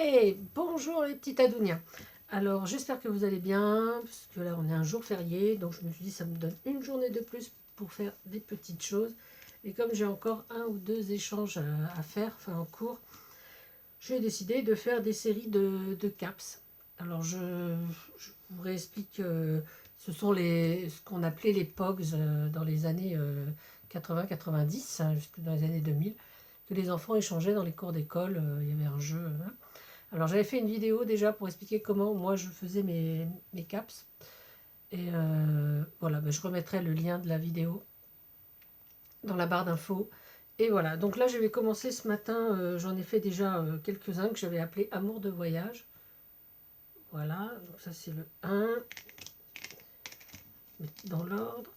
Et bonjour les petits Adouniens. Alors j'espère que vous allez bien, parce que là on est un jour férié, donc je me suis dit ça me donne une journée de plus pour faire des petites choses. Et comme j'ai encore un ou deux échanges à faire, enfin en cours, j'ai décidé de faire des séries de caps. Alors je vous réexplique, ce sont ce qu'on appelait les POGs dans les années 80-90, jusque dans les années 2000, que les enfants échangeaient dans les cours d'école. Il y avait un jeu. Hein. Alors j'avais fait une vidéo déjà pour expliquer comment moi je faisais mes caps. Et voilà, ben, je remettrai le lien de la vidéo dans la barre d'infos. Et voilà, donc là je vais commencer ce matin, j'en ai fait déjà quelques-uns que j'avais appelé Amour de voyage. Voilà, donc ça c'est le 1, dans l'ordre.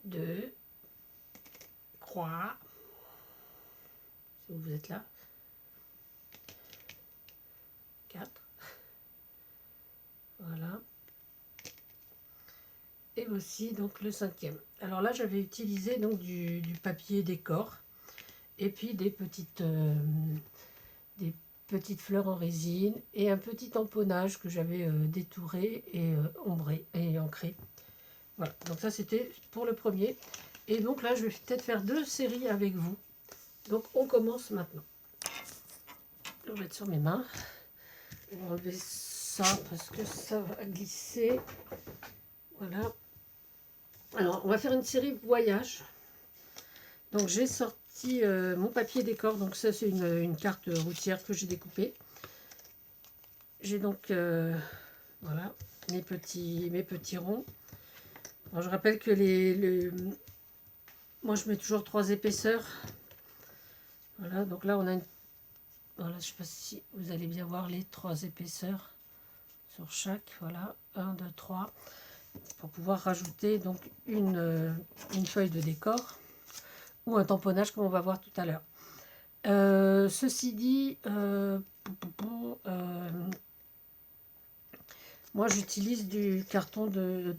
2, croix, si vous êtes là. 4, voilà. Et aussi donc le 5e. Alors là j'avais utilisé donc du papier décor et puis des petites fleurs en résine et un petit tamponnage que j'avais détouré et ombré et ancré. Voilà, donc ça c'était pour le premier. Et donc là je vais peut-être faire deux séries avec vous. Donc on commence maintenant. Je vais mettre sur mes mains. Je vais enlever ça parce que ça va glisser. Voilà. Alors on va faire une série voyage. Donc j'ai sorti mon papier décor. Donc ça c'est une carte routière que j'ai découpée. J'ai donc voilà mes petits ronds. Alors je rappelle que moi je mets toujours 3 épaisseurs. Voilà, donc là on a une... Voilà, je ne sais pas si vous allez bien voir les 3 épaisseurs sur chaque. Voilà, 1, 2, 3. Pour pouvoir rajouter donc une feuille de décor ou un tamponnage comme on va voir tout à l'heure. Ceci dit, moi j'utilise du carton de...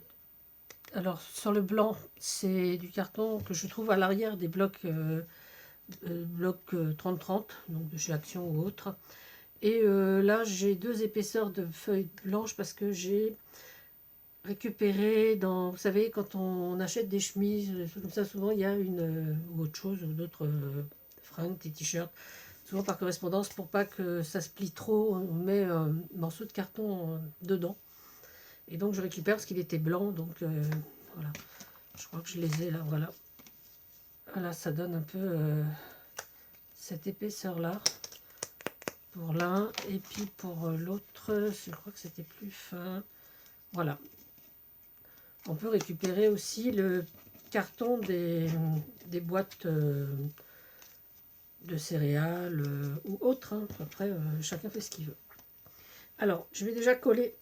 Alors sur le blanc, c'est du carton que je trouve à l'arrière des blocs 30-30, donc de chez Action ou autre. Et là j'ai 2 épaisseurs de feuilles blanches parce que j'ai récupéré dans... Vous savez, quand on achète des chemises, comme ça, souvent il y a une... ou autre chose, ou d'autres fringues, des t-shirts, souvent par correspondance, pour pas que ça se plie trop, on met un morceau de carton dedans. Et donc je récupère parce qu'il était blanc, donc voilà. Je crois que je les ai là, voilà. Voilà, ça donne un peu cette épaisseur-là pour l'un. Et puis pour l'autre, je crois que c'était plus fin. Voilà. On peut récupérer aussi le carton des boîtes de céréales ou autres. Hein. Après, chacun fait ce qu'il veut. Alors, je vais déjà coller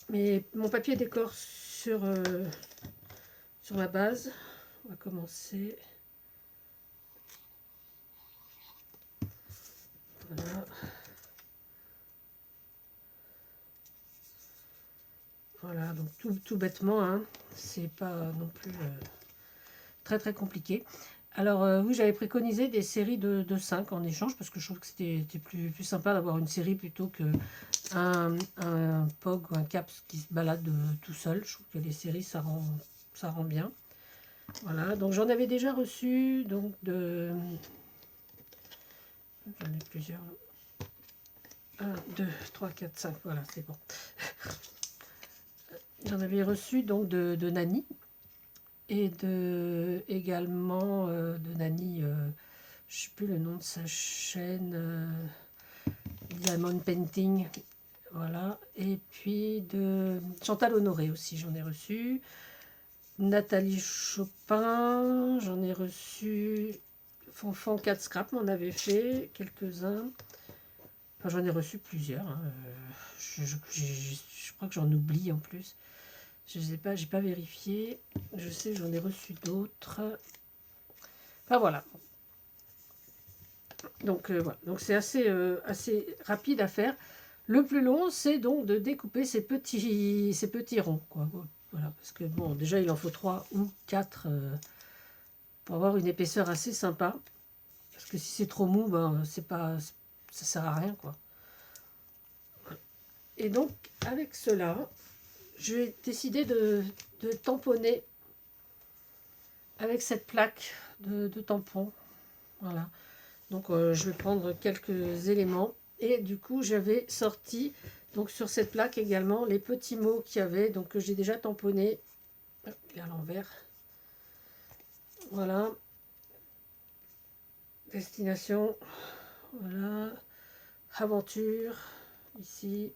mon papier décor sur ma base. On va commencer. Voilà. Voilà, donc tout bêtement, hein. C'est pas non plus très très compliqué. Alors oui, j'avais préconisé des séries de 5 en échange parce que je trouve que c'était plus sympa d'avoir une série plutôt que un POG ou un CAPS qui se balade tout seul. Je trouve que les séries ça rend bien. Voilà, donc j'en avais déjà reçu donc j'en ai plusieurs. 1, 2, 3, 4, 5, voilà, c'est bon. J'en avais reçu donc de Nani et également de Nani, je ne sais plus le nom de sa chaîne, Diamond Painting, voilà. Et puis de Chantal Honoré aussi, j'en ai reçu. Nathalie Chopin, j'en ai reçu. Fonfon 4 Scrap m'en avait fait quelques-uns. Enfin, j'en ai reçu plusieurs. Hein. Je crois que j'en oublie en plus. Je sais pas, j'ai pas vérifié. Je sais que j'en ai reçu d'autres. Enfin voilà. Donc voilà. Donc c'est assez rapide à faire. Le plus long, c'est donc de découper ces petits ronds, quoi. Voilà, parce que bon, déjà il en faut 3 ou 4 pour avoir une épaisseur assez sympa. Parce que si c'est trop mou, ben, ça sert à rien, quoi. Et donc, avec cela, je vais décider de tamponner avec cette plaque de tampon. Voilà. Donc, je vais prendre quelques éléments. Et du coup, j'avais sorti, donc sur cette plaque également, les petits mots qu'il y avait, donc que j'ai déjà tamponnés. Hop, à l'envers. Voilà. Destination. Voilà. Aventure. Ici.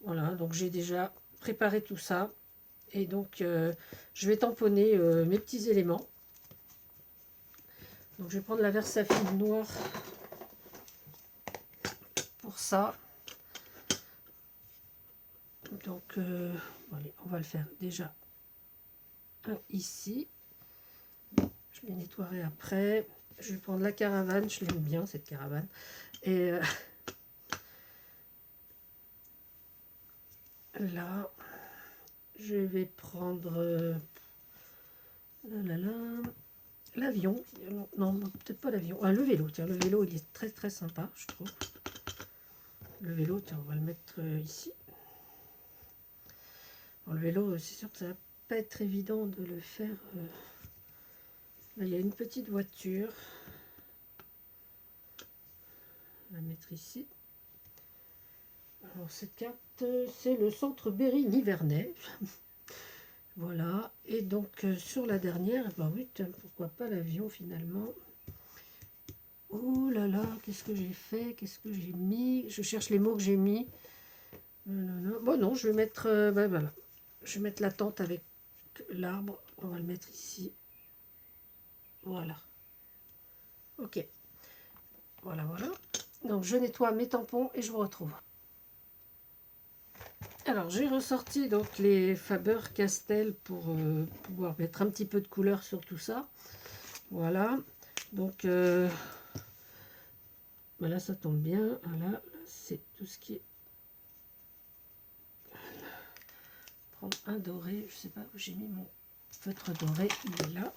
Voilà, donc j'ai déjà préparé tout ça. Et donc, je vais tamponner mes petits éléments. Donc, je vais prendre la Versafine noire pour ça. Donc, allez, on va le faire déjà un ici. Je les nettoierai après. Je vais prendre la caravane. Je l'aime bien, cette caravane. Et là, je vais prendre l'avion. Non, peut-être pas l'avion. Ah, le vélo. Tiens, le vélo, il est très très sympa, je trouve. Le vélo, tiens, on va le mettre ici. Bon, le vélo, c'est sûr que ça va pas être évident de le faire. Là, il y a une petite voiture. On va la mettre ici. Alors, cette carte, c'est le centre Berry-Nivernais. Voilà. Et donc, sur la dernière, ben oui, tiens, pourquoi pas l'avion finalement. Oh là là, qu'est-ce que j'ai fait? Qu'est-ce que j'ai mis? Je cherche les mots que j'ai mis. Bon, non, je vais mettre. Ben voilà. Je vais mettre la tente avec l'arbre. On va le mettre ici. Voilà. Ok. Voilà, voilà. Donc, je nettoie mes tampons et je vous retrouve. Alors, j'ai ressorti donc les Faber-Castell pour pouvoir mettre un petit peu de couleur sur tout ça. Voilà. Donc, ben là, ça tombe bien. Voilà, là, c'est tout ce qui est... Prendre un doré. Je sais pas où j'ai mis mon feutre doré. Il est là.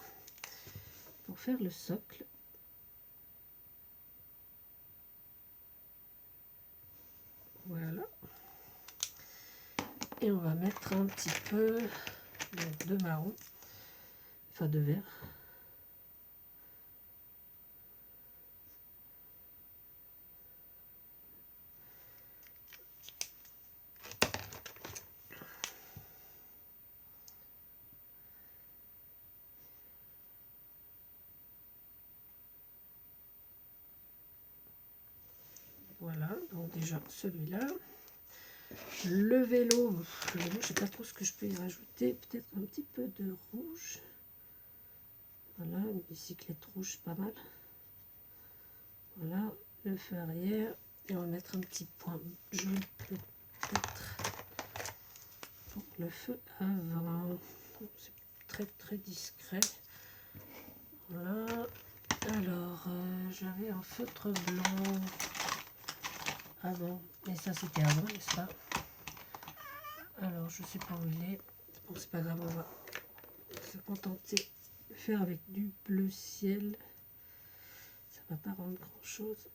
Pour faire le socle. Voilà. Et on va mettre un petit peu de marron. Enfin, de vert. Voilà, donc déjà celui-là. Le vélo, je ne sais pas trop ce que je peux y rajouter. Peut-être un petit peu de rouge. Voilà, une bicyclette rouge, pas mal. Voilà, le feu arrière. Et on va mettre un petit point jaune peut-être pour le feu avant. C'est très très discret. Voilà. Alors, j'avais un feutre blanc avant. Mais ça, c'était avant, n'est-ce pas? Alors, je sais pas où il est. Bon, c'est pas grave, on va se contenter de faire avec du bleu ciel. Ça va pas rendre grand chose.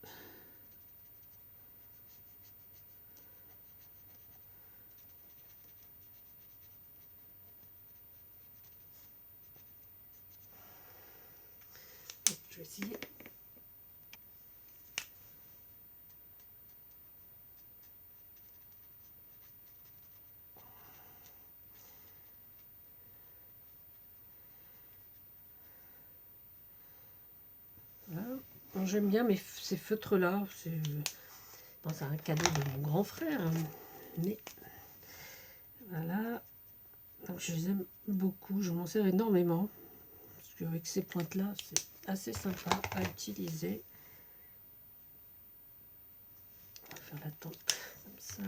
Donc, je vais essayer. Voilà. J'aime bien ces feutres-là. C'est un cadeau de mon grand frère. Hein. Mais voilà. Donc, je les aime beaucoup. Je m'en sers énormément. Parce qu'avec ces pointes-là, c'est assez sympa à utiliser. On va faire la tente comme ça.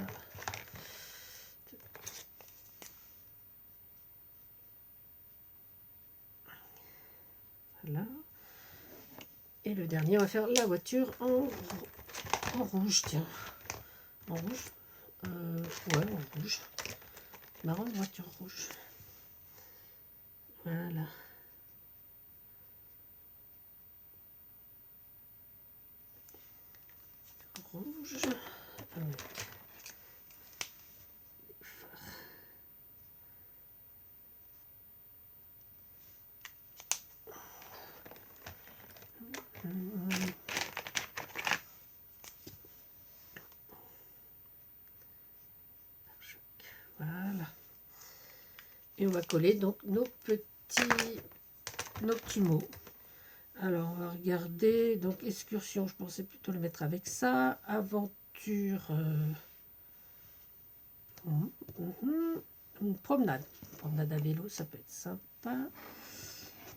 Voilà. Et le dernier, on va faire la voiture en rouge, tiens. En rouge ouais, en rouge. Marron de voiture rouge. Voilà. rouge. Voilà. Et on va coller donc nos petits mots. Alors, on va regarder. Donc, excursion, je pensais plutôt le mettre avec ça. Aventure. Une promenade. Une promenade à vélo, ça peut être sympa.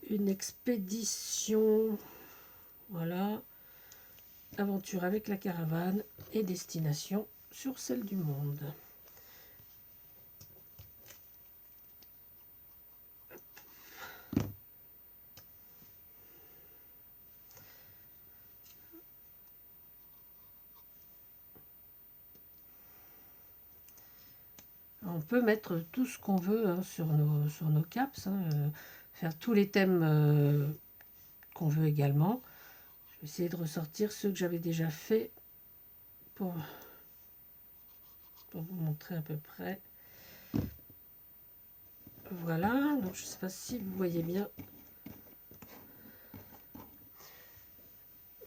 Une expédition. Voilà. Aventure avec la caravane. Et destination sur celle du monde. On peut mettre tout ce qu'on veut hein, sur nos caps, hein, faire tous les thèmes qu'on veut également. Je vais essayer de ressortir ceux que j'avais déjà fait pour vous montrer à peu près. Voilà, donc je ne sais pas si vous voyez bien.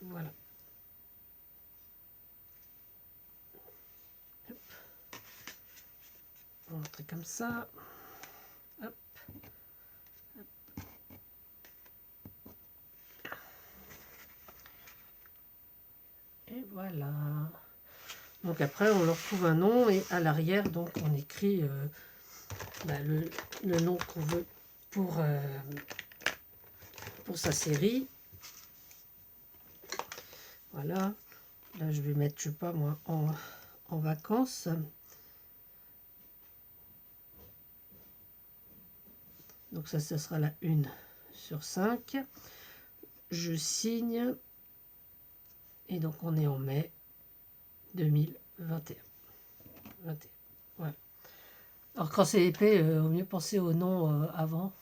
Voilà. Hop. On va montrer comme ça. Hop. Hop. Et voilà. Donc après, on leur trouve un nom et à l'arrière, donc on écrit le nom qu'on veut pour sa série. Voilà. Là, je vais mettre, je sais pas moi, en vacances. Donc ça sera la 1 sur 5. Je signe. Et donc on est en mai 2021. Voilà. Alors quand c'est épais, au mieux penser au nom avant.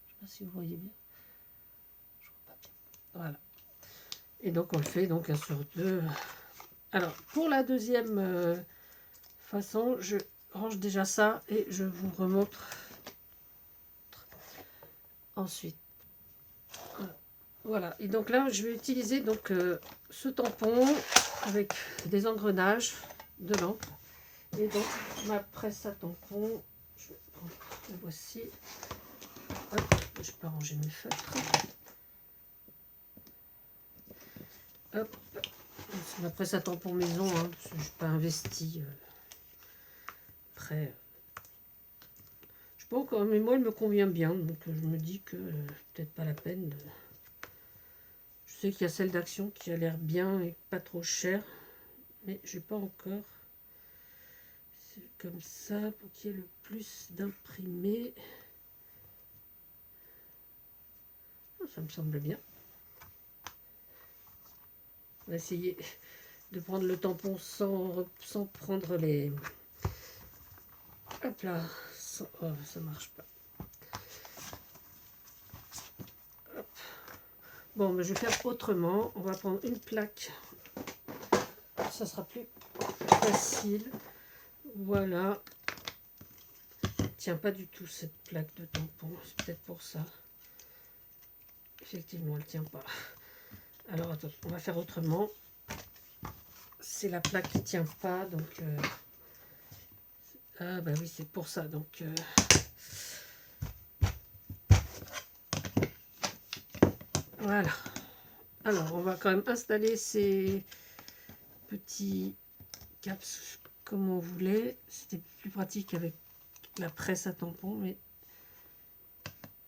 Je sais pas si vous voyez bien. Je vois pas bien. Voilà. Et donc on le fait donc 1 sur 2. Alors pour la deuxième façon, je range déjà ça et je vous remontre ensuite. Voilà, et donc là je vais utiliser donc ce tampon avec des engrenages de l'encre et donc ma presse à tampon. Je vais prendre la voici. Hop, je peux ranger mes feutres. Hop, c'est ma presse à tampon maison, hein, parce que je n'ai pas investi. Après, je sais pas encore, mais moi elle me convient bien, donc je me dis que peut-être pas la peine de. Je sais qu'il y a celle d'Action qui a l'air bien et pas trop chère, mais j'ai pas encore. C'est comme ça pour qu'il y ait le plus d'imprimés. Ça me semble bien. On va essayer de prendre le tampon sans prendre les. Hop là, oh, ça marche pas. Hop. Bon, mais je vais faire autrement. On va prendre une plaque. Ça sera plus facile. Voilà. Tient pas du tout cette plaque de tampon. C'est peut-être pour ça. Effectivement, elle tient pas. Alors attends, on va faire autrement. C'est la plaque qui tient pas, donc. Ah bah oui, c'est pour ça. Donc. Voilà. Alors, on va quand même installer ces petits caps comme on voulait. C'était plus pratique avec la presse à tampon, mais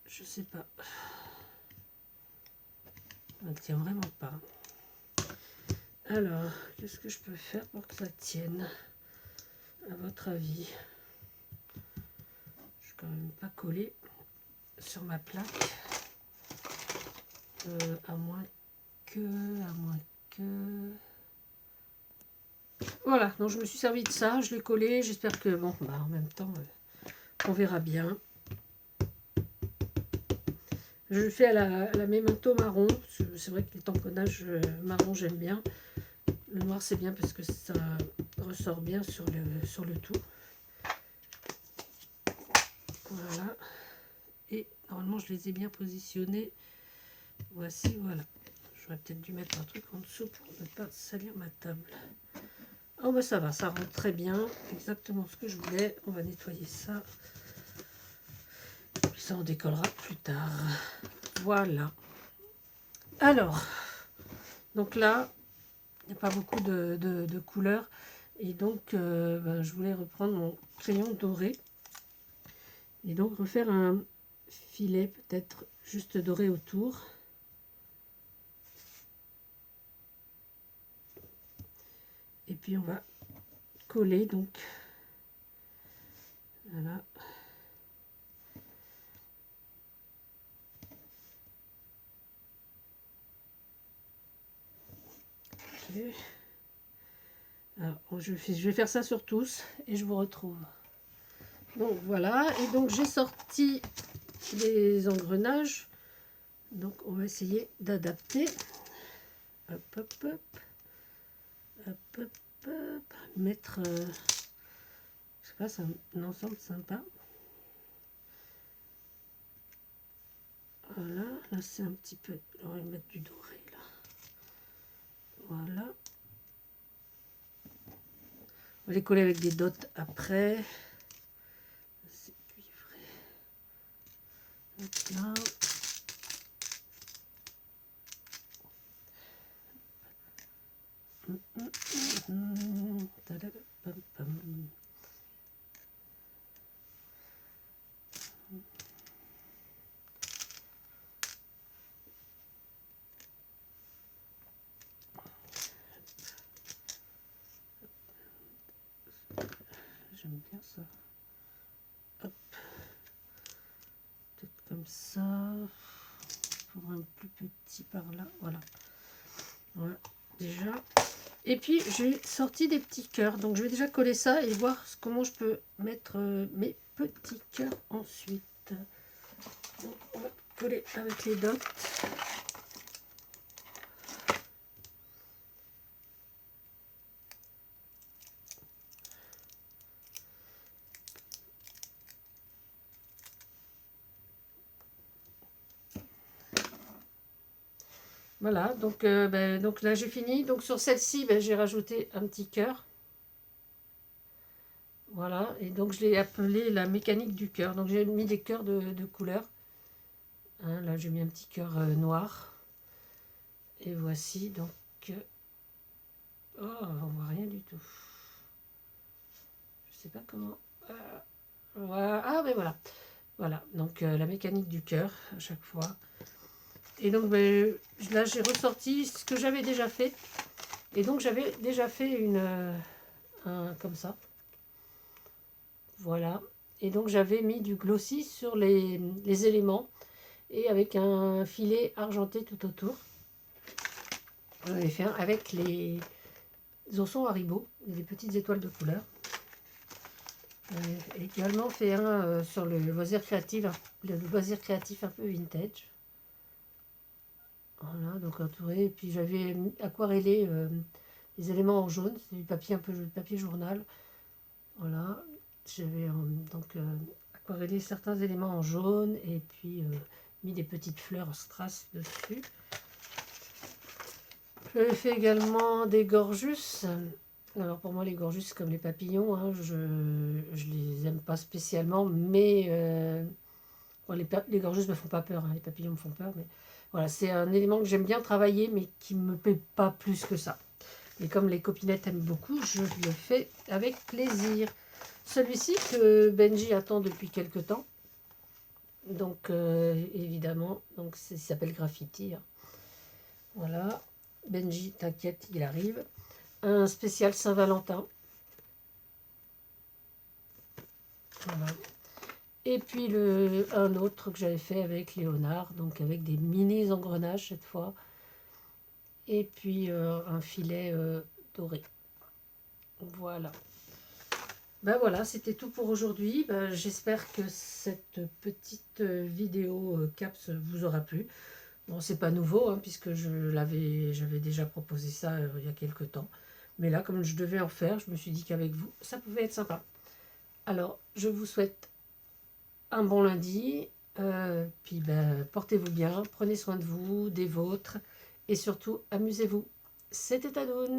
je sais pas. Elle ne tient vraiment pas. Alors, qu'est-ce que je peux faire pour que ça tienne, à votre avis? Je vais quand même pas coller sur ma plaque. À moins que... Voilà, donc je me suis servi de ça, je l'ai collé, j'espère que, bon, bah en même temps, on verra bien. Je le fais à la memento marron. C'est vrai que les tamponnages marron, j'aime bien. Le noir, c'est bien parce que ça ressort bien sur le tout. Voilà. Et normalement, je les ai bien positionnés. Voici, voilà. J'aurais peut-être dû mettre un truc en dessous pour ne pas salir ma table. Oh bah ça va, ça rentre très bien. Exactement ce que je voulais. On va nettoyer ça. Puis ça, on décollera plus tard. Voilà. Alors, donc là, il n'y a pas beaucoup de couleurs. Et donc, ben, je voulais reprendre mon crayon doré. Et donc, refaire un filet peut-être juste doré autour. Et puis, on va coller, donc, voilà. Okay. Alors, je vais faire ça sur tous et je vous retrouve. Donc, voilà. Et donc, j'ai sorti les engrenages. Donc, on va essayer d'adapter. Hop, hop, hop. Hop, hop, hop. Mettre, je sais pas, c'est un ensemble sympa. Voilà, là c'est un petit peu, on va mettre du doré là. Voilà. On va les coller avec des dots après. C'est cuivré. Hop là. J'aime bien ça. Hop. Peut-être comme ça. Il faudra un plus petit par là. Voilà. Voilà. Déjà. Et puis j'ai sorti des petits cœurs. Donc je vais déjà coller ça et voir comment je peux mettre mes petits cœurs ensuite. Donc on va coller avec les dots. Voilà, donc, donc là j'ai fini. Donc sur celle-ci, j'ai rajouté un petit cœur. Voilà, et donc je l'ai appelé la mécanique du cœur. Donc j'ai mis des cœurs de couleur. Hein, là j'ai mis un petit cœur noir. Et voici donc... oh, on voit rien du tout. Je sais pas comment... voilà. Ah ben voilà. Voilà, donc la mécanique du cœur à chaque fois. Et donc là j'ai ressorti ce que j'avais déjà fait. Et donc j'avais déjà fait un comme ça. Voilà. Et donc j'avais mis du glossy sur les éléments et avec un filet argenté tout autour. J'avais fait un avec les oursons Haribo, des petites étoiles de couleur. J'ai également fait un sur le loisir créatif un peu vintage. Voilà, donc entouré. Et puis j'avais aquarellé les éléments en jaune, c'est du papier un peu de papier journal. Voilà, j'avais donc aquarellé certains éléments en jaune et puis mis des petites fleurs strass dessus. J'avais fait également des gorgus. Alors pour moi les gorgus comme les papillons, hein, je les aime pas spécialement, mais bon, les gorgus me font pas peur, hein, les papillons me font peur, mais voilà, c'est un élément que j'aime bien travailler mais qui me plaît pas plus que ça. Et comme les copinettes aiment beaucoup, je le fais avec plaisir. Celui-ci que Benji attend depuis quelque temps. Donc évidemment, donc il s'appelle Graffiti. Hein. Voilà. Benji, t'inquiète, il arrive. Un spécial Saint-Valentin. Voilà. Et puis un autre que j'avais fait avec Léonard, donc avec des mini engrenages cette fois. Et puis un filet doré. Voilà. Ben voilà, c'était tout pour aujourd'hui. Ben, j'espère que cette petite vidéo CAPS vous aura plu. Bon, c'est pas nouveau, hein, puisque j'avais déjà proposé ça il y a quelques temps. Mais là, comme je devais en faire, je me suis dit qu'avec vous, ça pouvait être sympa. Alors, je vous souhaite un bon lundi. Puis, ben, portez-vous bien, prenez soin de vous, des vôtres. Et surtout, amusez-vous. C'était Tadoun.